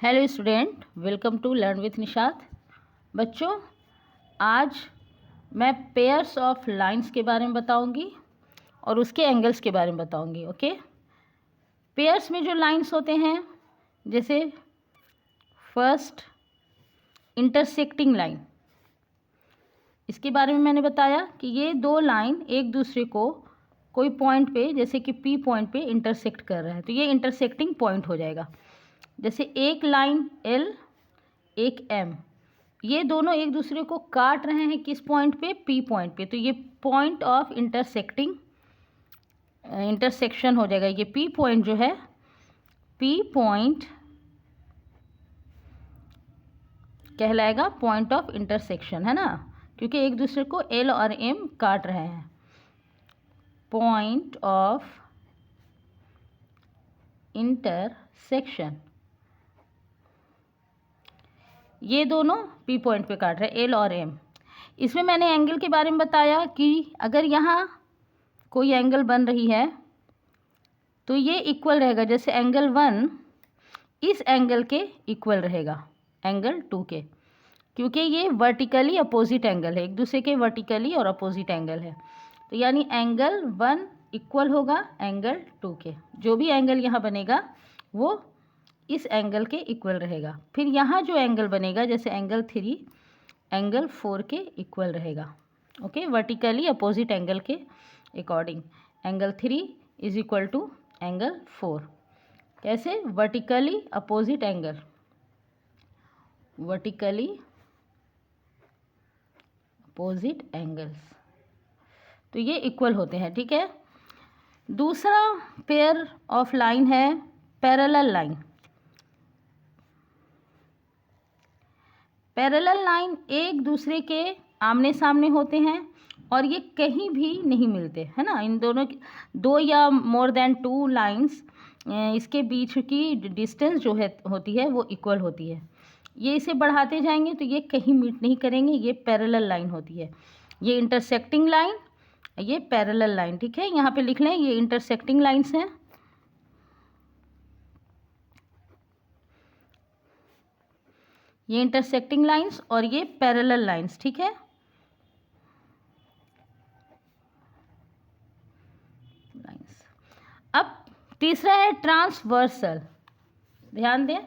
Hello student, welcome to learn with Nishat. बच्चों, आज मैं पेयर्स ऑफ लाइंस के बारे में बताऊंगी और उसके एंगल्स के बारे में बताऊंगी। ओके, पेयर्स में जो लाइंस होते हैं, जैसे फर्स्ट इंटरसेक्टिंग लाइन, इसके बारे में मैंने बताया कि ये दो लाइन एक दूसरे को कोई पॉइंट पे, जैसे कि पी पॉइंट पे इंटरसेक्ट कर रहा है, तो ये इंटरसेक्टिंग पॉइंट हो जाएगा। जैसे एक लाइन एल, एक एम, ये दोनों एक दूसरे को काट रहे हैं किस पॉइंट पे? पी पॉइंट पे, तो ये पॉइंट ऑफ इंटरसेक्शन हो जाएगा। ये पी पॉइंट जो है, पी पॉइंट कहलाएगा पॉइंट ऑफ इंटरसेक्शन, है ना, क्योंकि एक दूसरे को एल और एम काट रहे हैं। पॉइंट ऑफ इंटरसेक्शन, ये दोनों पी पॉइंट पे काट रहे हैं, एल और एम। इसमें मैंने एंगल के बारे में बताया कि अगर यहाँ कोई एंगल बन रही है तो ये इक्वल रहेगा, जैसे एंगल 1 इस एंगल के इक्वल रहेगा एंगल 2 के, क्योंकि ये वर्टिकली अपोजिट एंगल है, एक दूसरे के वर्टिकली और अपोजिट एंगल है। तो यानी एंगल 1 इक्वल होगा एंगल 2 के। जो भी एंगल यहाँ बनेगा वो इस एंगल के इक्वल रहेगा। फिर यहाँ जो एंगल बनेगा, जैसे एंगल 3 एंगल 4 के इक्वल रहेगा। ओके, वर्टिकली अपोजिट एंगल के according angle 3 is equal to angle 4। कैसे? Vertically opposite angle, vertically opposite angles, तो ये इक्वल होते हैं। ठीक है। दूसरा पेयर ऑफ लाइन है पैरेलल लाइन। पैरेलल लाइन एक दूसरे के आमने सामने होते हैं और ये कहीं भी नहीं मिलते, है ना। इन दोनों दो या मोर देन 2 लाइंस, इसके बीच की डिस्टेंस जो है होती है वो इक्वल होती है। ये इसे बढ़ाते जाएंगे तो ये कहीं मीट नहीं करेंगे, ये पैरेलल लाइन होती है। ये इंटरसेक्टिंग लाइन, ये पैरेलल लाइन। ठीक है, यहाँ पे लिख लें, ये इंटरसेक्टिंग लाइंस हैं, ये इंटरसेक्टिंग लाइंस और ये पैरेलल लाइंस। ठीक है, लाइंस। अब तीसरा है ट्रांसवर्सल। ध्यान दें,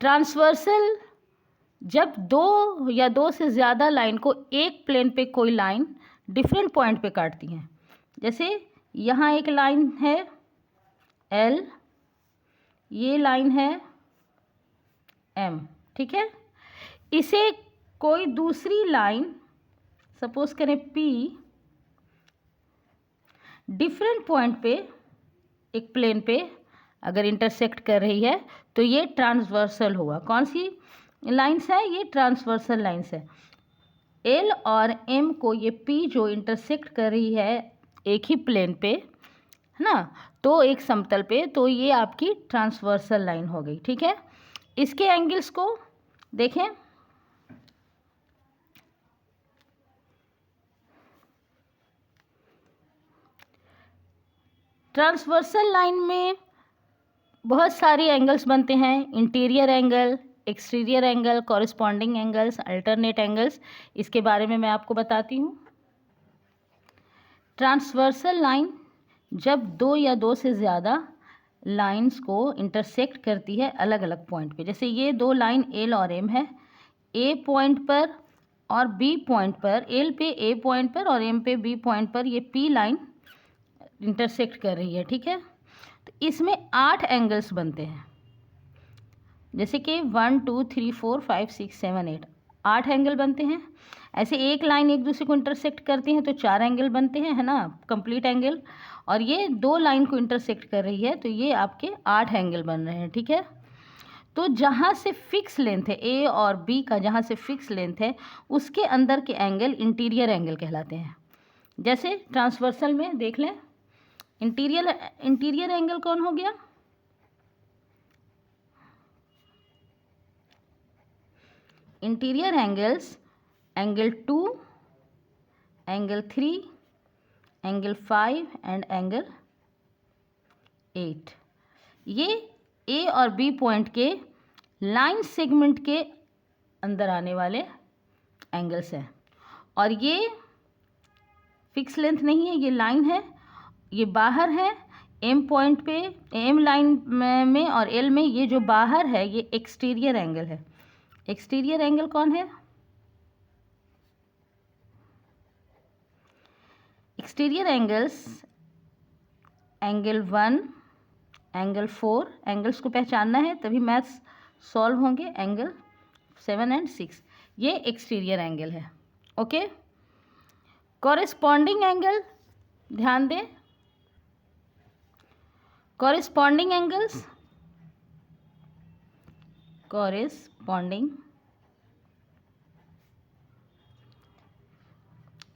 ट्रांसवर्सल जब दो या दो से ज़्यादा लाइन को एक प्लेन पे कोई लाइन डिफरेंट पॉइंट पे काटती हैं। जैसे यहाँ एक लाइन है एल, ये लाइन है एम। ठीक है, इसे कोई दूसरी लाइन, सपोज करें पी, डिफरेंट पॉइंट पे एक प्लेन पे अगर इंटरसेक्ट कर रही है तो ये ट्रांसवर्सल होगा। कौन सी लाइंस है? ये ट्रांसवर्सल लाइंस है। एल और एम को ये पी जो इंटरसेक्ट कर रही है एक ही प्लेन पे, है ना, तो एक समतल पे, तो ये आपकी ट्रांसवर्सल लाइन हो गई। ठीक है, इसके एंगल्स को देखें। ट्रांसवर्सल लाइन में बहुत सारे एंगल्स बनते हैं, interior angle, exterior angle, corresponding angles, alternate angles. इसके बारे में मैं आपको बताती हूँ। ट्रांसवर्सल लाइन जब दो या दो से ज़्यादा लाइंस को इंटरसेक्ट करती है अलग अलग पॉइंट पे, जैसे ये दो लाइन एल और एम है, ए पॉइंट पर और बी पॉइंट पर, एल पे ए पॉइंट पर और एम पे बी पॉइंट पर ये पी लाइन इंटरसेक्ट कर रही है। ठीक है, तो इसमें 8 एंगल्स बनते हैं, जैसे कि 1 2 3 4 5 6 7 8, 8 एंगल बनते हैं। ऐसे एक लाइन एक दूसरे को इंटरसेक्ट करती हैं तो 4 एंगल बनते हैं, है ना, कंप्लीट एंगल। और ये दो लाइन को इंटरसेक्ट कर रही है तो ये आपके 8 एंगल बन रहे हैं। ठीक है, तो जहाँ से फिक्स लेंथ है ए और बी का, जहाँ से फिक्स लेंथ है उसके अंदर के एंगल इंटीरियर एंगल कहलाते हैं। जैसे ट्रांसवर्सल में देख लें, इंटीरियर एंगल कौन हो गया? Interior angles, angle 2, angle 3, angle 5 and angle 8। ये ए और बी पॉइंट के लाइन सेगमेंट के अंदर आने वाले एंगल्स हैं। और ये फिक्स लेंथ नहीं है, ये लाइन है, ये बाहर है एम पॉइंट पे, एम लाइन में और एल में। ये जो बाहर है ये एक्सटीरियर एंगल है। एक्सटीरियर एंगल कौन है? Exterior angles angle 1, angle 4, angles को पहचानना है तभी मैथ्स सॉल्व होंगे। एंगल 7 एंड 6 ये एक्सटीरियर एंगल है। ओके, कॉरेस्पॉन्डिंग एंगल ध्यान दें। कॉरेस्पॉन्डिंग एंगल्स, कॉरेस्पॉन्डिंग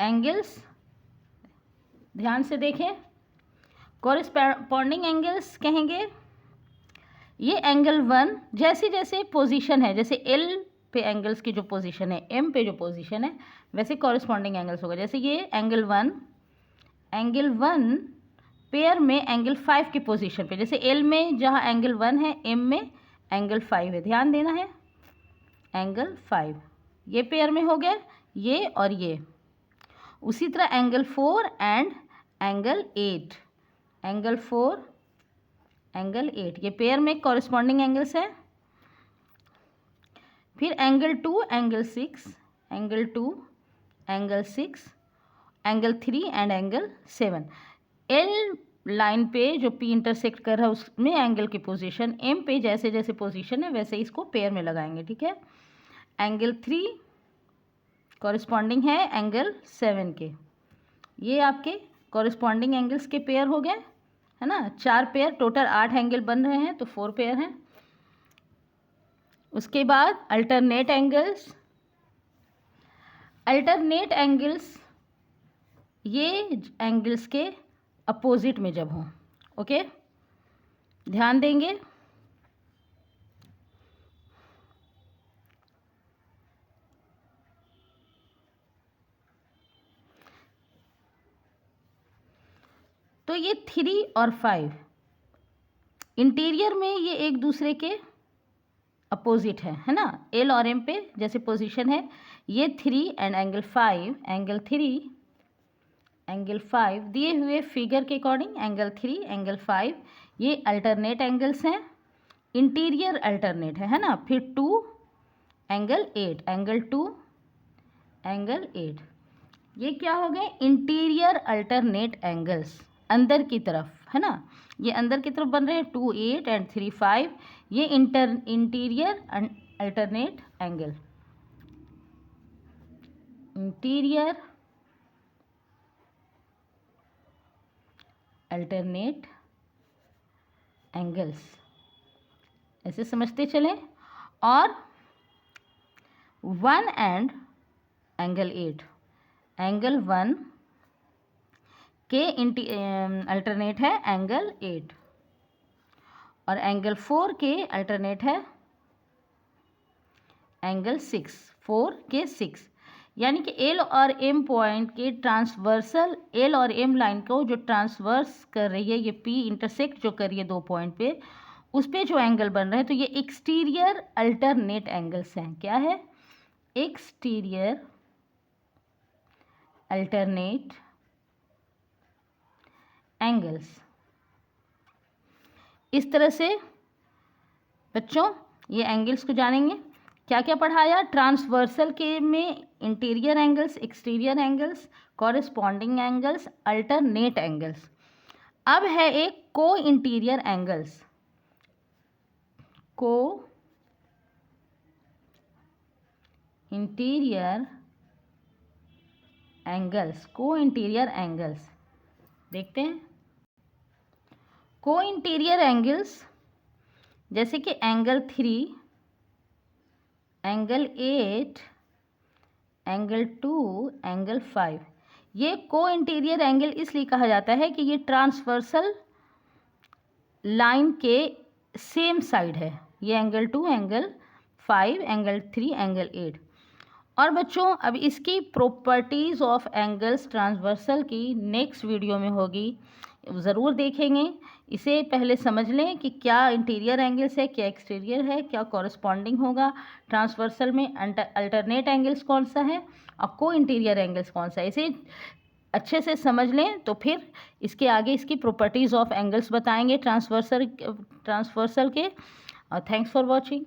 एंगल्स ध्यान से देखें। कॉरेस्पॉन्डिंग एंगल्स कहेंगे ये एंगल 1 जैसे जैसे पोजीशन है, जैसे एल पे एंगल्स की जो पोजीशन है, एम पे जो पोजीशन है, वैसे कॉरेस्पॉन्डिंग एंगल्स होगा। जैसे ये एंगल 1, एंगल 1 पेयर में एंगल 5 की पोजीशन पे, जैसे एल में जहाँ एंगल 1 है, एम में एंगल 5 है, ध्यान देना है। एंगल 5 ये पेयर में हो गए, ये और ये। उसी तरह angle 4 and angle 8, angle 4 angle 8 ये पेयर में कॉरेस्पॉन्डिंग एंगल्स है। फिर angle 2 angle 6, angle 2 angle 6, angle 3 and angle 7। L line पे जो पी इंटरसेक्ट कर रहा है उसमें एंगल की पोजीशन, एम पे जैसे जैसे पोजीशन है वैसे इसको पेयर में लगाएंगे, ठीक है। एंगल 3 कॉरेस्पॉन्डिंग है एंगल 7 के। ये आपके कॉरेस्पॉन्डिंग एंगल्स के पेयर हो गए, है ना। 4 पेयर, टोटल 8 एंगल बन रहे हैं, तो 4 पेयर हैं। उसके बाद अल्टरनेट एंगल्स। अल्टरनेट एंगल्स ये एंगल्स के अपोजिट में जब हों, ओके, ध्यान देंगे। तो ये 3 और 5 इंटीरियर में ये एक दूसरे के अपोजिट है ना। एल और एम पे जैसे पोजीशन है, ये 3 एंड एंगल 5, एंगल 3 एंगल 5 दिए हुए फिगर के अकॉर्डिंग एंगल 3 एंगल 5 ये अल्टरनेट एंगल्स हैं, इंटीरियर अल्टरनेट है ना। फिर 2 एंगल 8, एंगल 2 एंगल 8 ये क्या हो गए? इंटीरियर अल्टरनेट एंगल्स, अंदर की तरफ, है ना। ये अंदर की तरफ बन रहे हैं 2 8 एंड 3 5 ये interior alternate angle, interior alternate angles, ऐसे समझते चलें। और 1 एंड एंगल 8, एंगल 1 के अल्टरनेट है एंगल 8 और एंगल 4 के अल्टरनेट है एंगल 6, 4 के 6। यानी कि एल और एम पॉइंट के ट्रांसवर्सल, एल और एम लाइन को जो ट्रांसवर्स कर रही है, ये पी इंटरसेक्ट जो कर रही है 2 पॉइंट पे, उस पे जो एंगल बन रहे हैं, तो ये एक्सटीरियर अल्टरनेट एंगल्स हैं। क्या है? Exterior alternate angles. इस तरह से बच्चों ये एंगल्स को जानेंगे। क्या क्या पढ़ाया? ट्रांसवर्सल के में interior angles, exterior angles, corresponding angles, alternate angles. अब है एक को इंटीरियर एंगल्स, को इंटीरियर एंगल्स, को इंटीरियर एंगल्स देखते हैं। को इंटीरियर एंगल्स जैसे कि एंगल 3, एंगल 8, एंगल 2, एंगल 5 ये को इंटीरियर एंगल इसलिए कहा जाता है कि ये ट्रांसवर्सल लाइन के सेम साइड है। ये एंगल 2, एंगल 5, एंगल 3, एंगल 8 और बच्चों अब इसकी प्रॉपर्टीज़ ऑफ एंगल्स ट्रांसवर्सल की नेक्स्ट वीडियो में होगी, ज़रूर देखेंगे। इसे पहले समझ लें कि क्या इंटीरियर एंगल्स है, क्या एक्सटीरियर है, क्या कॉरस्पॉन्डिंग होगा ट्रांसवर्सल में, अल्टरनेट एंगल्स कौन सा है और को इंटीरियर एंगल्स कौन सा है। इसे अच्छे से समझ लें तो फिर इसके आगे इसकी प्रॉपर्टीज़ ऑफ एंगल्स बताएंगे ट्रांसवर्सल के। Thanks for watching.